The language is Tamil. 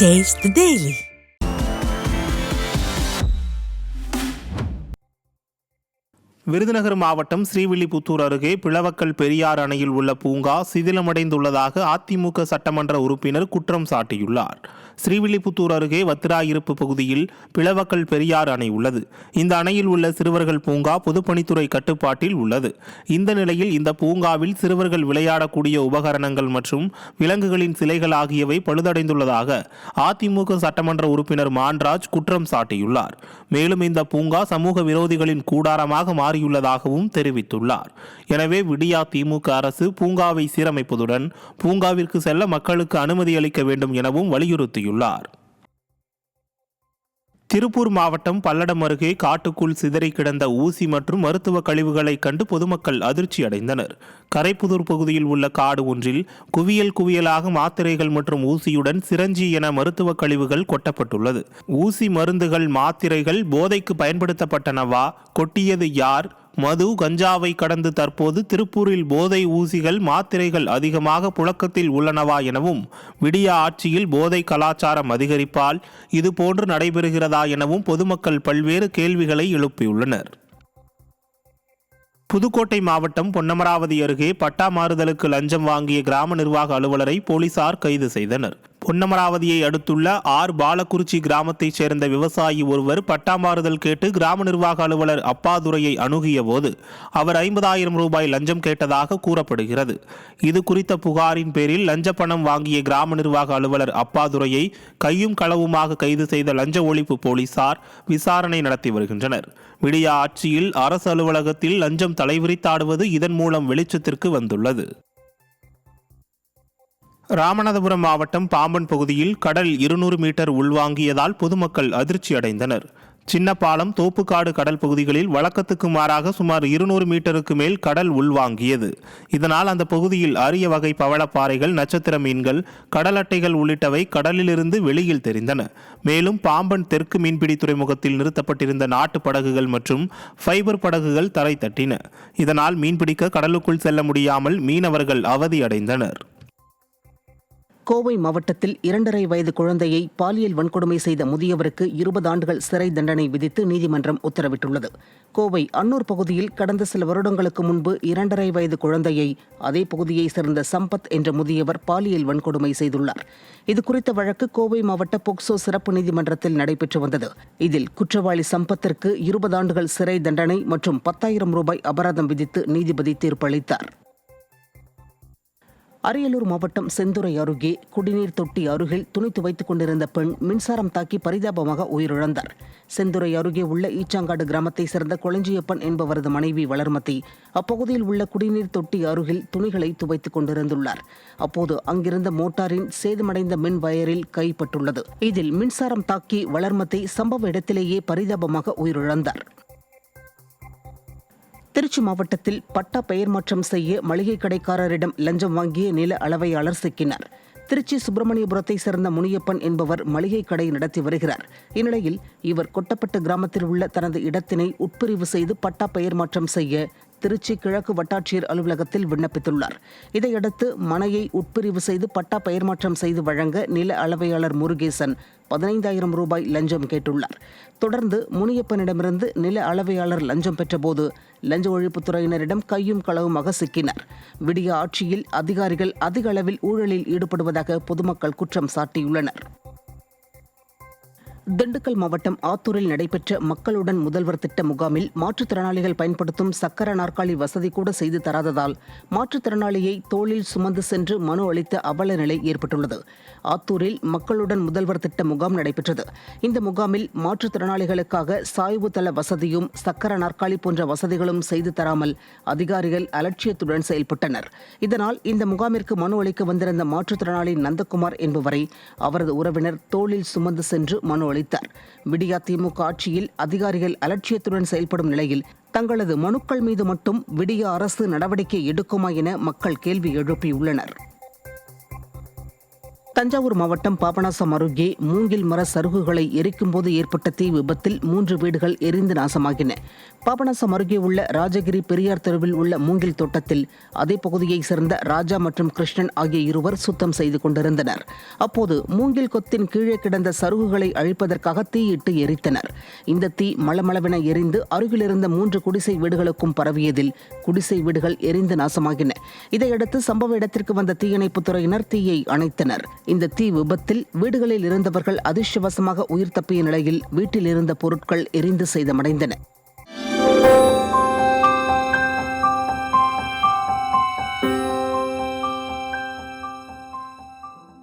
Taste the Daily. விருதுநகர் மாவட்டம் ஸ்ரீவில்லிபுத்தூர் அருகே பிளவக்கல் பெரியார் அணையில் உள்ள பூங்கா சிதிலமடைந்துள்ளதாக அதிமுக சட்டமன்ற உறுப்பினர் குற்றம் சாட்டியுள்ளார். ஸ்ரீவில்லிபுத்தூர் அருகே வத்திராயிருப்பு பகுதியில் பிளவக்கல் பெரியார் அணை உள்ளது. இந்த அணையில் உள்ள சிறுவர்கள் பூங்கா பொதுப்பணித்துறை கட்டுப்பாட்டில் உள்ளது. இந்த நிலையில் இந்த பூங்காவில் சிறுவர்கள் விளையாடக்கூடிய உபகரணங்கள் மற்றும் விலங்குகளின் சிலைகள் ஆகியவை பழுதடைந்துள்ளதாக அதிமுக சட்டமன்ற உறுப்பினர் மான்ராஜ் குற்றம் சாட்டியுள்ளார். மேலும் இந்த பூங்கா சமூக விரோதிகளின் கூடாரமாக மாறியுள்ளதாகவும் தெரிவித்துள்ளார். எனவே விடியா திமுக அரசு பூங்காவை சீரமைப்பதுடன் பூங்காவிற்கு செல்ல மக்களுக்கு அனுமதி அளிக்க வேண்டும் எனவும் வலியுறுத்தியுள்ளார். திருப்பூர் மாவட்டம் பல்லடம் அருகே காட்டுக்குள் சிதறி கிடந்த ஊசி மற்றும் மருத்துவ கழிவுகளை கண்டு பொதுமக்கள் அதிர்ச்சி அடைந்தனர். கரைப்புதூர் பகுதியில் உள்ள காடு ஒன்றில் குவியலாக மாத்திரைகள் மற்றும் ஊசியுடன் சிரஞ்சி என மருத்துவ கழிவுகள் கொட்டப்பட்டுள்ளது. ஊசி, மருந்துகள், மாத்திரைகள் போதைக்கு பயன்படுத்தப்பட்டனவா? கொட்டியது யார்? மது, கஞ்சாவை கடந்து தற்போது திருப்பூரில் போதை ஊசிகள், மாத்திரைகள் அதிகமாக புழக்கத்தில் உள்ளனவா எனவும், விடியா ஆட்சியில் போதை கலாச்சாரம் அதிகரிப்பால் இதுபோன்று நடைபெறுகிறதா எனவும் பொதுமக்கள் பல்வேறு கேள்விகளை எழுப்பியுள்ளனர். புதுக்கோட்டை மாவட்டம் பொன்னமராவதி அருகே பட்டா மாறுதலுக்கு லஞ்சம் வாங்கிய கிராம நிர்வாக அலுவலரை போலீசார் கைது செய்தனர். பொன்னமராவதியை அடுத்துள்ள பாலக்குறிச்சி கிராமத்தைச் சேர்ந்த விவசாயி ஒருவர் பட்டா மாறுதல் கேட்டு கிராம நிர்வாக அலுவலர் அப்பாதுரையை அணுகிய போது அவர் 50,000 ரூபாய் லஞ்சம் கேட்டதாக கூறப்படுகிறது. இது குறித்த புகாரின் பேரில் லஞ்ச பணம் வாங்கிய கிராம நிர்வாக அலுவலர் அப்பாதுரையை கையும் களவுமாக கைது செய்த லஞ்ச ஒழிப்பு போலீசார் விசாரணை நடத்தி வருகின்றனர். விடியா ஆட்சியில் அரசு அலுவலகத்தில் லஞ்சம் தலைவிரித்தாடுவது இதன் மூலம் வெளிச்சத்திற்கு வந்துள்ளது. ராமநாதபுரம் மாவட்டம் பாம்பன் பகுதியில் கடல் 200 மீட்டர் உள்வாங்கியதால் பொதுமக்கள் அதிர்ச்சி அடைந்தனர். சின்னப்பாலம், தோப்புக்காடு கடல் பகுதிகளில் வழக்கத்துக்கு மாறாக சுமார் 200 மீட்டருக்கு மேல் கடல் உள்வாங்கியது. இதனால் அந்த பகுதியில் அரிய வகை பவளப்பாறைகள், நட்சத்திர மீன்கள், கடல் அட்டைகள் உள்ளிட்டவை கடலிலிருந்து வெளியில் தெரிந்தன. மேலும் பாம்பன் தெற்கு மீன்பிடி துறைமுகத்தில் நிறுத்தப்பட்டிருந்த நாட்டு படகுகள் மற்றும் ஃபைபர் படகுகள் தரை தட்டின. இதனால் மீன்பிடிக்க கடலுக்குள் செல்ல முடியாமல் மீனவர்கள் அவதியடைந்தனர். கோவை மாவட்டத்தில் 2.5 வயது குழந்தையை பாலியல் வன்கொடுமை செய்த முதியவருக்கு 20 ஆண்டுகள் சிறை தண்டனை விதித்து நீதிமன்றம் உத்தரவிட்டுள்ளது. கோவை அன்னூர் பகுதியில் கடந்த சில வருடங்களுக்கு முன்பு 2.5 வயது குழந்தையை அதே பகுதியை சேர்ந்த சம்பத் என்ற முதியவர் பாலியல் வன்கொடுமை செய்துள்ளார். இதுகுறித்த வழக்கு கோவை மாவட்ட போக்சோ சிறப்பு நீதிமன்றத்தில் நடைபெற்று வந்தது. இதில் குற்றவாளி சம்பத்திற்கு 20 ஆண்டுகள் சிறை தண்டனை மற்றும் 10,000 ரூபாய் அபராதம் விதித்து நீதிபதி தீர்ப்பளித்தார். அரியலூர் மாவட்டம் செந்துறை அருகே குடிநீர் தொட்டி அருகில் துணி துவைத்துக் கொண்டிருந்த பெண் மின்சாரம் தாக்கி பரிதாபமாக உயிரிழந்தார். செந்துறை அருகே உள்ள ஈச்சாங்காடு கிராமத்தை சேர்ந்த கொளஞ்சியப்பன் என்பவரது மனைவி வளர்மதி அப்பகுதியில் உள்ள குடிநீர் தொட்டி அருகில் துணிகளை துவைத்துக் கொண்டிருந்துள்ளார். அப்போது அங்கிருந்த மோட்டாரின் சேதமடைந்த மின் வயரில் கைப்பட்டுள்ளது. இதில் மின்சாரம் தாக்கி வளர்மதி சம்பவ இடத்திலேயே பரிதாபமாக உயிரிழந்தார். திருச்சி மாவட்டத்தில் பட்டா பெயர் மாற்றம் செய்ய மளிகை கடைக்காரரிடம் லஞ்சம் வாங்கிய நில அளவையாளர் சிக்கினார். திருச்சி சுப்பிரமணியபுரத்தை சேர்ந்த முனியப்பன் என்பவர் மளிகை கடை நடத்தி வருகிறார். இந்நிலையில் இவர் கொட்டப்பட்டு கிராமத்தில் உள்ள தனது இடத்தினை உட்பிரிவு செய்து பட்டா பெயர் மாற்றம் செய்ய திருச்சி கிழக்கு வட்டாட்சியர் அலுவலகத்தில் விண்ணப்பித்துள்ளார். இதையடுத்து மனையை உட்பிரிவு செய்து பட்டா பெயர் மாற்றம் செய்து வழங்க நில அளவையாளர் முருகேசன் 15,000 ரூபாய் லஞ்சம் கேட்டுள்ளார். தொடர்ந்து முனியப்பனிடமிருந்து நில அளவையாளர் லஞ்சம் பெற்றபோது லஞ்ச ஒழிப்புத்துறையினரிடம் கையும் களவுமாக சிக்கினார். விடிய ஆட்சியில் அதிகாரிகள் அதிக அளவில் ஊழலில் ஈடுபடுவதாக பொதுமக்கள் குற்றம் சாட்டியுள்ளனர். திண்டுக்கல் மாவட்டம் ஆத்தூரில் நடைபெற்ற மக்களுடன் முதல்வர் திட்ட முகாமில் மாற்றுத்திறனாளிகள் பயன்படுத்தும் சக்கர நாற்காலி வசதி கூட செய்து தராததால் மாற்றுத்திறனாளியை தோளில் சுமந்து சென்று மனு அளித்த அவல நிலை ஏற்பட்டுள்ளது. ஆத்தூரில் மக்களுடன் முதல்வர் திட்ட முகாம் நடைபெற்றது. இந்த முகாமில் மாற்றுத்திறனாளிகளுக்காக சாய்வு தள வசதியும் சக்கர நாற்காலி போன்ற வசதிகளும் செய்து தராமல் அதிகாரிகள் அலட்சியத்துடன் செயல்பட்டனர். இதனால் இந்த முகாமிற்கு மனு அளிக்க வந்திருந்த மாற்றுத்திறனாளி நந்தகுமார் என்பவரை அவரது உறவினர் தோளில் சுமந்து சென்று மனு அளித்தார். விடியா திமுக ஆட்சியில் அதிகாரிகள் அலட்சியத்துடன் செயல்படும் நிலையில் தங்களது மனுக்கள் மீது மட்டும் விடியா அரசு நடவடிக்கை எடுக்குமா என மக்கள் கேள்வி எழுப்பியுள்ளனர். தஞ்சாவூர் மாவட்டம் பாபநாசம் அருகே மூங்கில் மர சருகுகளை எரிக்கும்போது ஏற்பட்ட தீ விபத்தில் 3 வீடுகள் எரிந்து நாசமாகின. பாபநாசம் அருகே உள்ள ராஜகிரி பெரியார் தெருவில் உள்ள மூங்கில் தோட்டத்தில் அதே பகுதியைச் சேர்ந்த ராஜா மற்றும் கிருஷ்ணன் ஆகிய இருவர் சுத்தம் செய்து கொண்டிருந்தனர். அப்போது மூங்கில் கொத்தின் கீழே கிடந்த சருகுகளை அழிப்பதற்காக தீயிட்டு எரித்தனர். இந்த தீ மளமளவென எரிந்து அருகிலிருந்த 3 குடிசை வீடுகளுக்கும் பரவியதில் குடிசை வீடுகள் எரிந்து நாசமாகின. இதையடுத்து சம்பவ இடத்திற்கு வந்த தீயணைப்புத் துறையினர் தீயை அணைத்தனர். இந்த தீ விபத்தில் வீடுகளில் இருந்தவர்கள் அதிர்ஷ்டவசமாக உயிர் தப்பிய நிலையில் வீட்டில் இருந்த பொருட்கள் எரிந்து சேதமடைந்தன.